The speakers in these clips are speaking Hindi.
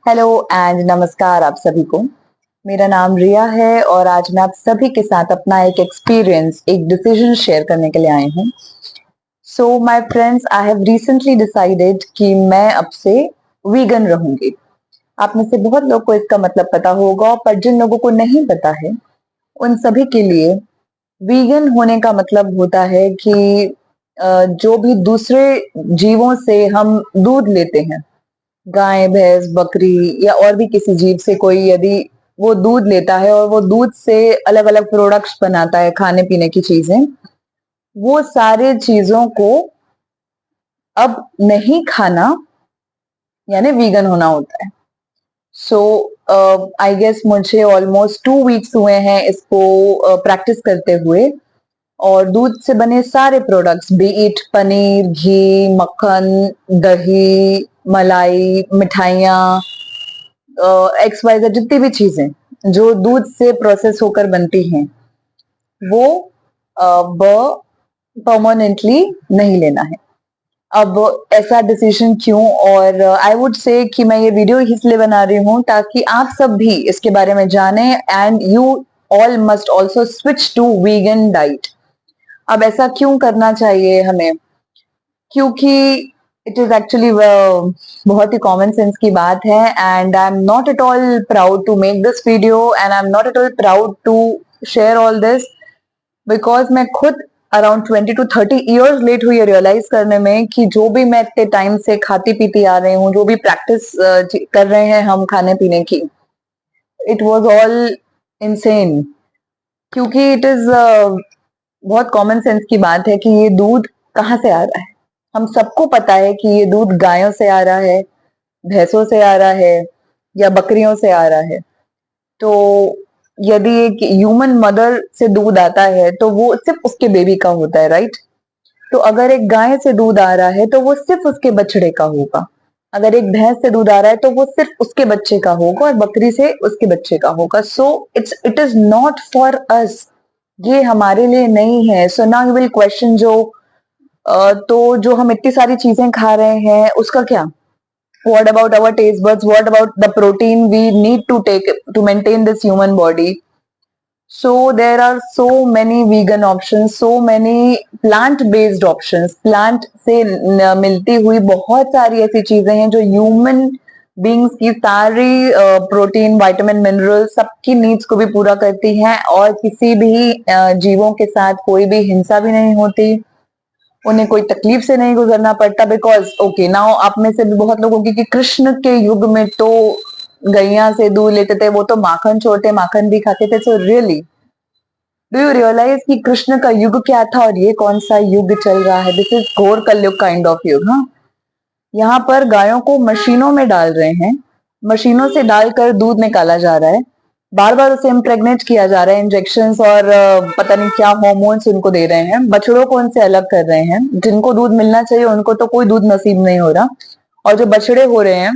हेलो एंड नमस्कार आप सभी को। मेरा नाम रिया है और आज मैं आप सभी के साथ अपना एक एक्सपीरियंस, एक डिसीजन शेयर करने के लिए आई हूँ। So my friends, I have recently decided कि मैं अब से वीगन रहूंगी। आप में से बहुत लोग को इसका मतलब पता होगा, पर जिन लोगों को नहीं पता है उन सभी के लिए वीगन होने का मतलब होता है कि जो भी दूसरे जीवों से हम दूध लेते हैं, गाय भैंस बकरी या और भी किसी जीव से कोई यदि वो दूध लेता है और वो दूध से अलग अलग प्रोडक्ट्स बनाता है, खाने पीने की चीजें, वो सारे चीजों को अब नहीं खाना यानी वीगन होना होता है। सो आई गेस मुझे ऑलमोस्ट 2 वीक्स हुए हैं इसको प्रैक्टिस करते हुए। और दूध से बने सारे प्रोडक्ट्स, बी इट पनीर, घी, मक्खन, दही, मलाई, मिठाइयाँ, एक्स वाई जेड, जितनी भी चीजें जो दूध से प्रोसेस होकर बनती हैं वो अब परमानेंटली नहीं लेना है। अब ऐसा डिसीजन क्यों? और आई वुड से कि मैं ये वीडियो इसलिए बना रही हूँ ताकि आप सब भी इसके बारे में जाने and you all must also switch to vegan diet. अब ऐसा क्यों करना चाहिए हमें? क्योंकि इट इज एक्चुअली बहुत ही कॉमन सेंस की बात है and I am not at all proud to make this video and I am not at all proud to share all this, because मैं खुद अराउंड 20 to 30 ईयर्स लेट हुई है रियलाइज करने में कि जो भी मैं इतने टाइम से खाती पीती आ रही हूँ, जो भी प्रैक्टिस कर रहे हैं हम खाने पीने की, इट वॉज ऑल इनसेन। क्योंकि इट इज बहुत कॉमन सेंस की बात है कि ये दूध कहाँ से आ रहा है। हम सबको पता है कि ये दूध गायों से आ रहा है, भैंसों से आ रहा है या बकरियों से आ रहा है। तो यदि एक ह्यूमन मदर से दूध आता है तो वो सिर्फ उसके बेबी का होता है, राइट? तो अगर एक गाय से दूध आ रहा है तो वो सिर्फ उसके बछड़े का होगा। अगर एक भैंस से दूध आ रहा है तो वो सिर्फ उसके बच्चे का होगा और बकरी से उसके बच्चे का होगा। So it is not for us, ये हमारे लिए नहीं है। So now you will question तो जो हम इतनी सारी चीजें खा रहे हैं उसका क्या? What about our taste buds? What about the protein we need to take to maintain this human body? So there are so many vegan options, so many plant based options. Plant से मिलती हुई बहुत सारी ऐसी चीजें हैं जो ह्यूमन बींग्स की सारी प्रोटीन, विटामिन, मिनरल सबकी नीड्स को भी पूरा करती हैं और किसी भी जीवों के साथ कोई भी हिंसा भी नहीं होती, उन्हें कोई तकलीफ से नहीं गुजरना पड़ता। बिकॉज ओके नाउ आप में से भी बहुत लोग होंगे कि कृष्ण के युग में तो गैया से दूध लेते थे, वो तो माखन छोड़ते, माखन भी खाते थे। So really do you realize कि कृष्ण का युग क्या था और ये कौन सा युग चल रहा है? दिस इज घोर कलयुग काइंड ऑफ युग। हाँ, यहाँ पर गायों को मशीनों में डाल रहे हैं, मशीनों से डालकर दूध निकाला जा रहा है, बार बार उसे इम्प्रेग्नेट किया जा रहा है, इंजेक्शंस और पता नहीं क्या हार्मोन्स उनको दे रहे हैं, बछड़ों को उनसे अलग कर रहे हैं। जिनको दूध मिलना चाहिए उनको तो कोई दूध नसीब नहीं हो रहा, और जो बछड़े हो रहे हैं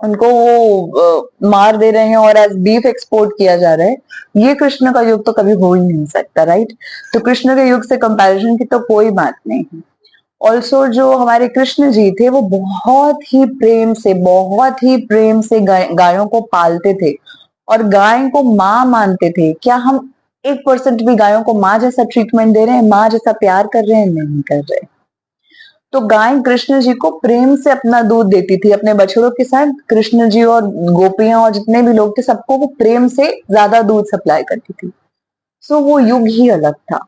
उनको वो मार दे रहे हैं और एज बीफ एक्सपोर्ट किया जा रहा है। ये कृष्ण का युग तो कभी हो ही नहीं सकता, राइट? तो कृष्ण के युग से कंपैरिजन की तो कोई बात नहीं है। ऑल्सो जो हमारे कृष्ण जी थे वो बहुत ही प्रेम से गायों को पालते थे और गाय को माँ मानते थे। क्या हम 1% भी गायों को माँ जैसा ट्रीटमेंट दे रहे हैं, माँ जैसा प्यार कर रहे हैं? नहीं कर रहे। तो गाय कृष्ण जी को प्रेम से अपना दूध देती थी अपने बछड़ों के साथ। कृष्ण जी और गोपियां और जितने भी लोग थे सबको वो प्रेम से ज्यादा दूध सप्लाई करती थी। सो वो युग ही अलग था।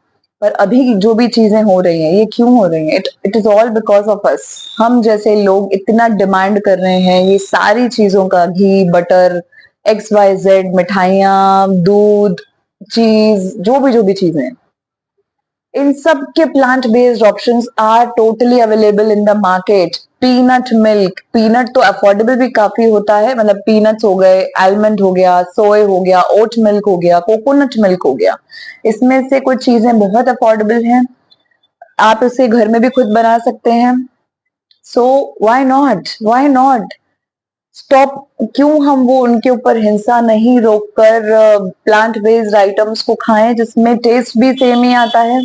पर अभी जो भी चीजें हो रही हैं ये क्यों हो रही हैं? It is all because of us. हम जैसे लोग इतना डिमांड कर रहे हैं ये सारी चीजों का, घी, बटर, एक्स वाई जेड, मिठाइयाँ, दूध, चीज, जो भी चीजें हैं, इन सब के plant based options are totally available in the market. Peanut milk, peanut तो अफोर्डेबल भी काफी होता है, मतलब पीनट्स हो गए, आलमंड हो गया, सोए हो गया, ओट मिल्क हो गया, कोकोनट मिल्क हो गया, इसमें से कुछ चीजें बहुत अफोर्डेबल हैं। आप इसे घर में भी खुद बना सकते हैं। So why not, why not stop? क्यों हम वो उनके ऊपर हिंसा नहीं रोककर प्लांट बेस्ड आइटम्स को खाएं जिसमें टेस्ट भी सेम ही आता है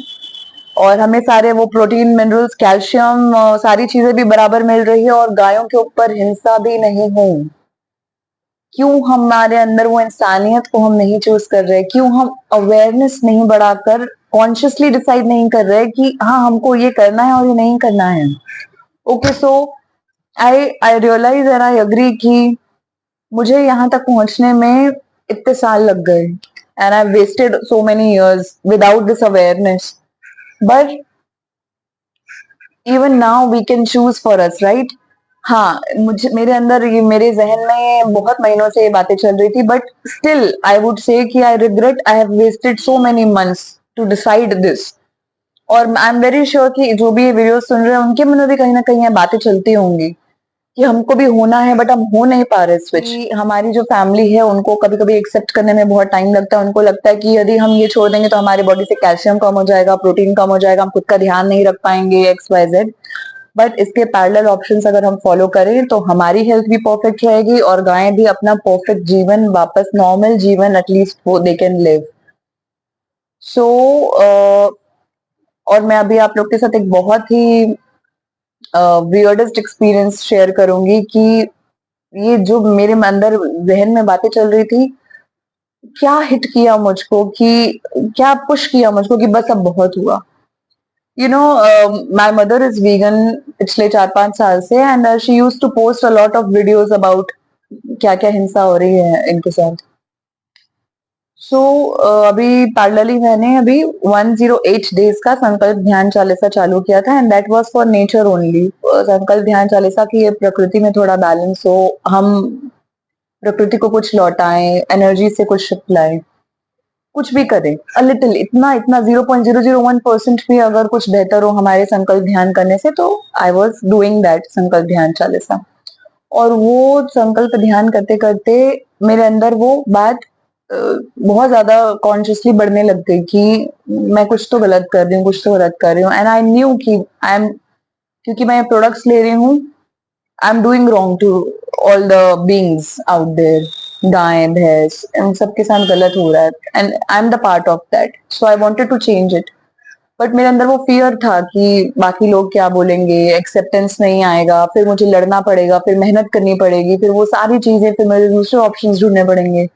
और हमें सारे वो प्रोटीन, मिनरल्स, कैल्शियम, सारी चीजें भी बराबर मिल रही है और गायों के ऊपर हिंसा भी नहीं हो। क्यों हमारे अंदर वो इंसानियत को हम नहीं चूज कर रहे, क्यों हम अवेयरनेस नहीं बढ़ाकर कॉन्शियसली डिसाइड नहीं कर रहे कि हाँ हमको ये करना है और ये नहीं करना है। Okay, so I realize and I agree कि मुझे यहाँ तक पहुंचने में इतने साल लग गए and I wasted so many years without this awareness, but even now we can choose for us, right? हाँ, मुझे मेरे अंदर ये मेरे जहन में बहुत महीनों से ये बातें चल रही थी, but still I would say कि I regret I have wasted so many months to decide this. और आई एम वेरी श्योर कि जो भी ये वीडियो सुन रहे हैं उनके मन में भी कहीं ना कहीं ये बातें चलती होंगी कि हमको भी होना है बट हम हो नहीं पा रहे स्विच। हमारी जो फैमिली है उनको कभी कभी एक्सेप्ट करने में बहुत टाइम लगता है। उनको लगता है कि यदि हम ये छोड़ देंगे तो हमारी बॉडी से कैल्शियम कम हो जाएगा, प्रोटीन कम हो जाएगा, हम खुद का ध्यान नहीं रख पाएंगे, एक्स वाई जेड। बट इसके पैरेलल ऑप्शंस अगर हम फॉलो करें तो हमारी हेल्थ भी परफेक्ट रहेगी और गायें भी अपना परफेक्ट जीवन, वापस नॉर्मल जीवन एटलीस्ट वो दे कैन लिव। सो और मैं अभी आप लोग के साथ एक बहुत ही वियर्डेस्ट एक्सपीरियंस शेयर करूंगी कि ये जो मेरे अंदर जहन में बातें चल रही थी, क्या हिट किया मुझको, कि क्या पुश किया मुझको कि बस अब बहुत हुआ। You know, my mother is vegan पिछले 4-5 साल से and she used to post a lot of videos about क्या क्या हिंसा हो रही है इनके साथ। सो अभी पैरेलली मैंने अभी 108 डेज का संकल्प ध्यान चालीसा चालू किया था and that was for nature only. संकल्प ध्यान चालीसा की ये प्रकृति में थोड़ा बैलेंस हो, हम प्रकृति को कुछ लौटाएं, एनर्जी से कुछ शिफ्ट लाएं, कुछ भी करें अ लिटिल, इतना इतना 0.001% भी अगर कुछ बेहतर हो हमारे संकल्प ध्यान करने से, तो आई वॉज डूइंग दैट संकल्प ध्यान चालीसा। और वो संकल्प ध्यान करते करते मेरे अंदर वो बात बहुत ज्यादा कॉन्शियसली बढ़ने लग गई कि मैं कुछ तो गलत कर रही हूँ, कुछ तो गलत कर रही हूँ। एंड आई न्यू कि आई एम, क्योंकि मैं प्रोडक्ट्स ले रही हूँ, I am doing wrong to all the beings out there, गाय भैंस इन सबके साथ गलत हो रहा है and I am the part of that. So I wanted to change it, but मेरे अंदर वो फियर था कि बाकी लोग क्या बोलेंगे, एक्सेप्टेंस नहीं आएगा, फिर मुझे लड़ना पड़ेगा, फिर मेहनत करनी पड़ेगी, फिर वो सारी चीजें, फिर मुझे दूसरे ऑप्शंस ढूंढने पड़ेंगे,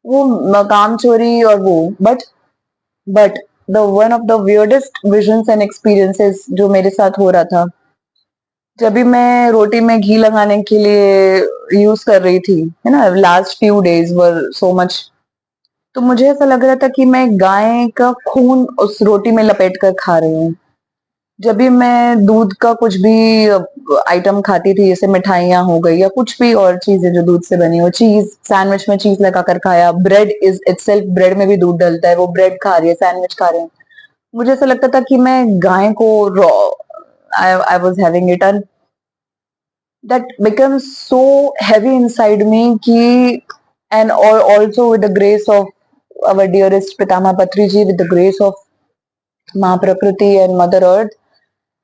वो काम चोरी और वो। But the one of the weirdest visions and experiences जो मेरे साथ हो रहा था, जब भी मैं रोटी में घी लगाने के लिए यूज कर रही थी, है ना, लास्ट फ्यू डेज वर सो मच, तो मुझे ऐसा लग रहा था कि मैं गाय का खून उस रोटी में लपेट कर खा रही हूँ। जब भी मैं दूध का कुछ भी आइटम खाती थी, जैसे मिठाइयाँ हो गई या कुछ भी और चीजें जो दूध से बनी हो, चीज सैंडविच में चीज लगाकर खाया, ब्रेड इज इटसेल्फ, ब्रेड में भी दूध डलता है, वो ब्रेड खा रही है, सैंडविच खा रहे हैं, मुझे ऐसा लगता था कि मैं गाय को raw, I was having it and that becomes so heavy inside me कि, एंड और also with the grace of our dearest Pitama Patri ji, with the grace of माँ प्रकृति and mother earth,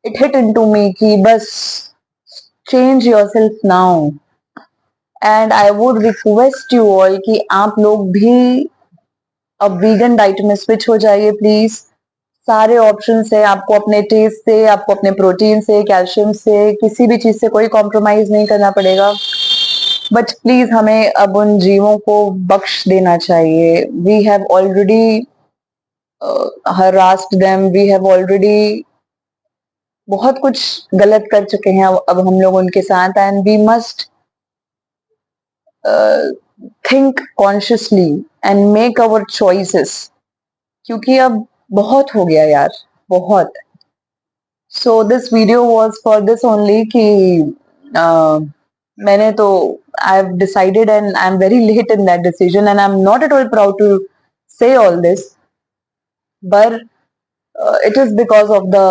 it hit into me कि बस change yourself now and I would request you all कि आप लोग भी अब वीगन डाइट में स्विच हो जाइए प्लीज। सारे ऑप्शन है, आपको अपने टेस्ट से, आपको अपने प्रोटीन से, कैल्शियम से, किसी भी चीज से कोई कॉम्प्रोमाइज नहीं करना पड़ेगा, बट प्लीज हमें अब उन जीवों को बख्श देना चाहिए। We have already harassed them, we have already बहुत कुछ गलत कर चुके हैं अब हम लोग उनके साथ, and we must think consciously and make our choices, क्योंकि अब बहुत हो गया यार, बहुत। So this video was for this only कि मैंने तो I have decided and I am very late in that decision and I am not at all proud to say all this, but it is because of the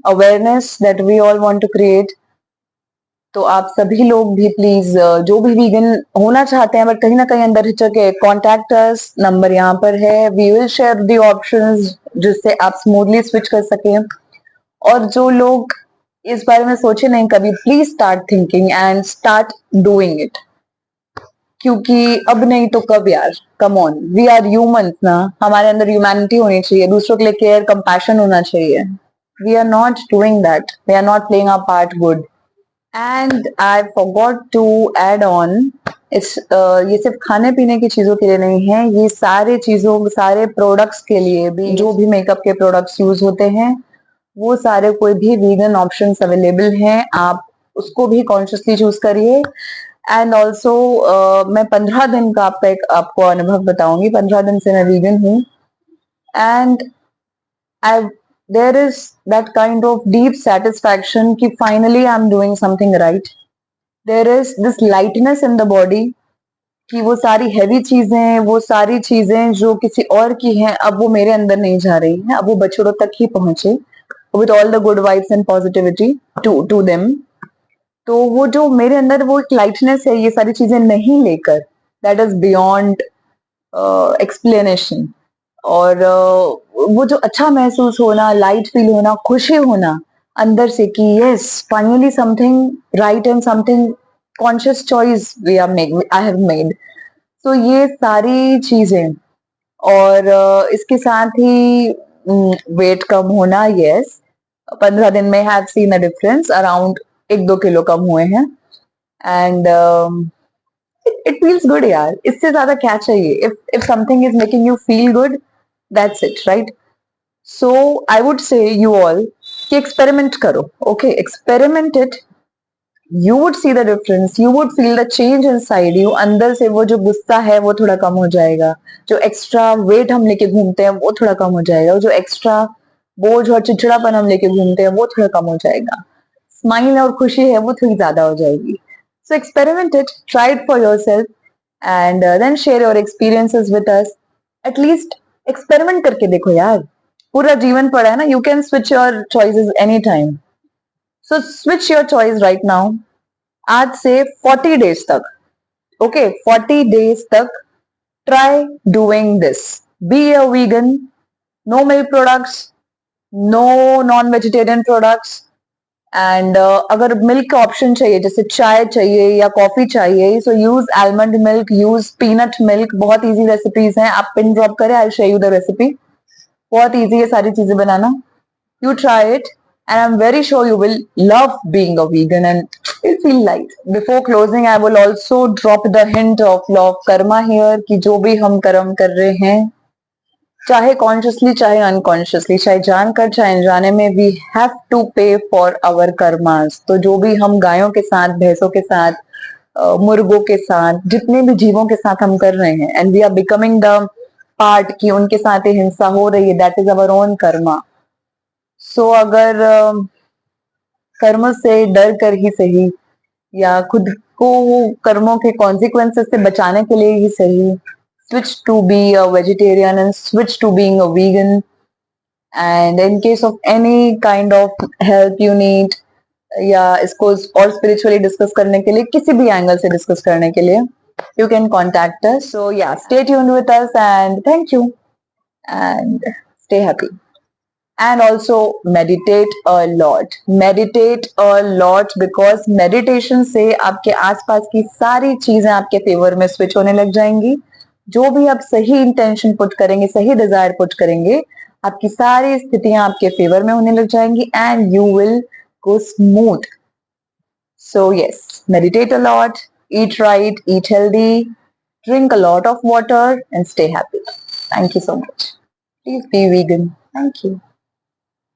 awareness that we all want to create. तो आप सभी लोग भी प्लीज जो भी वीगन होना चाहते हैं बट कहीं ना कहीं अंदर हिचक है, कॉन्टैक्ट अस, नंबर यहाँ पर है, we will share the options जिससे आप स्मूथली स्विच कर सकें। और जो लोग इस बारे में सोचे नहीं कभी, please start thinking and start doing it, क्योंकि अब नहीं तो कब यार, come on, we are humans ना, हमारे अंदर ह्यूमैनिटी होनी चाहिए, दूसरों के लिए केयर, कंपैशन होना चाहिए। We are not doing that, we are not playing our part good and I forgot to add on, इस ये सिर्फ खाने पीने की चीजों के लिए नहीं है, ये सारे चीजों सारे प्रोडक्ट्स के लिए भी, जो भी मेकअप के प्रोडक्ट्स यूज होते हैं वो सारे कोई भी वीगन ऑप्शंस अवेलेबल हैं, आप उसको भी कॉन्शियसली चूज करिए। एंड ऑल्सो मैं 15 दिन का आपको अनुभव बताऊंगी, 15 दिन से मैं वीगन हूँ। And I there is that kind of deep satisfaction कि finally I am doing something right. There is this lightness in the body कि वो सारी हैवी चीजें, वो सारी चीजें जो किसी और की हैं, अब वो मेरे अंदर नहीं जा रही हैं, अब वो बछड़ों तक ही पहुंचे with all the good vibes and positivity to them. तो वो जो मेरे अंदर वो एक लाइटनेस है, ये सारी चीजें नहीं लेकर, दैट इज बियॉन्ड एक्सप्लेनेशन। और वो जो अच्छा महसूस होना, लाइट फील होना, खुशी होना अंदर से कि yes finally something right and something conscious choice we are make I have made. तो ये सारी चीजें, और इसके साथ ही वेट कम होना, यस 15 दिन में have seen a difference, around 1-2 kilo कम हुए हैं। एंड इट फील्स गुड यार, इससे ज्यादा क्या चाहिए? If something is making you feel good, that's it, right? So I would से यू ऑल कि एक्सपेरिमेंट करो, okay, experiment it, you would see the difference, you would feel the change inside you. अंदर से वो जो गुस्सा है वो थोड़ा कम हो जाएगा, जो एक्स्ट्रा वेट हम लेके घूमते हैं वो थोड़ा कम हो जाएगा, जो एक्स्ट्रा बोझ और चिड़चिड़ापन हम लेके घूमते हैं वो थोड़ा कम हो जाएगा, स्माइल और खुशी है वो थोड़ी ज्यादा हो जाएगी। So experiment it, try it for yourself and then share your experiences with us. At least experiment करके देखो यार, पूरा जीवन पड़ा है ना, you can switch your choices any time. So switch your choice right now, आज से 40 डेज तक, ओके 40 डेज तक try doing this, be a vegan, no milk products, no non vegetarian products. And अगर मिल्क का ऑप्शन चाहिए, जैसे चाय चाहिए या कॉफी चाहिए, so use almond milk, use peanut milk, बहुत इजी रेसिपीज हैं, आप पिन ड्रॉप करें, I share you the recipe, बहुत इजी है सारी चीजें बनाना। You try it, and I'm very sure you will love being a vegan and you'll feel light. Before closing, I will also drop the hint of law of karma here कि जो भी हम कर्म कर रहे हैं, चाहे कॉन्शियसली चाहे अनकॉन्शियसली, चाहे जानकर चाहे अनजाने में, वी हैव टू पे फॉर आवर कर्मास। तो जो भी हम गायों के साथ, भैंसों के साथ, मुर्गों के साथ, जितने भी जीवों के साथ हम कर रहे हैं, and we are becoming the part कि उनके साथ ये हिंसा हो रही है, that is our own karma. So अगर कर्म से डर कर ही सही, या खुद को कर्मों के कॉन्सिक्वेंसेस से बचाने के लिए ही सही, switch to be a vegetarian and switch to being a vegan. And in case of any kind of help you need, या इसको और स्पिरिचुअली डिस्कस करने के लिए, किसी भी एंगल से डिस्कस करने के लिए, you can contact us. So yeah, stay tuned with us and thank you and stay happy. And also meditate a lot, meditate a lot, because meditation से आपके आसपास की सारी चीजें आपके फेवर में स्विच होने लग जाएंगी। जो भी आप सही इंटेंशन पुट करेंगे, सही डिजायर पुट करेंगे, आपकी सारी स्थितियां आपके फेवर में होने लग जाएंगी and you will go smooth. So yes, meditate a lot, eat right, eat healthy, drink a lot of water and stay happy. Thank you so much. Please be vegan. Thank you.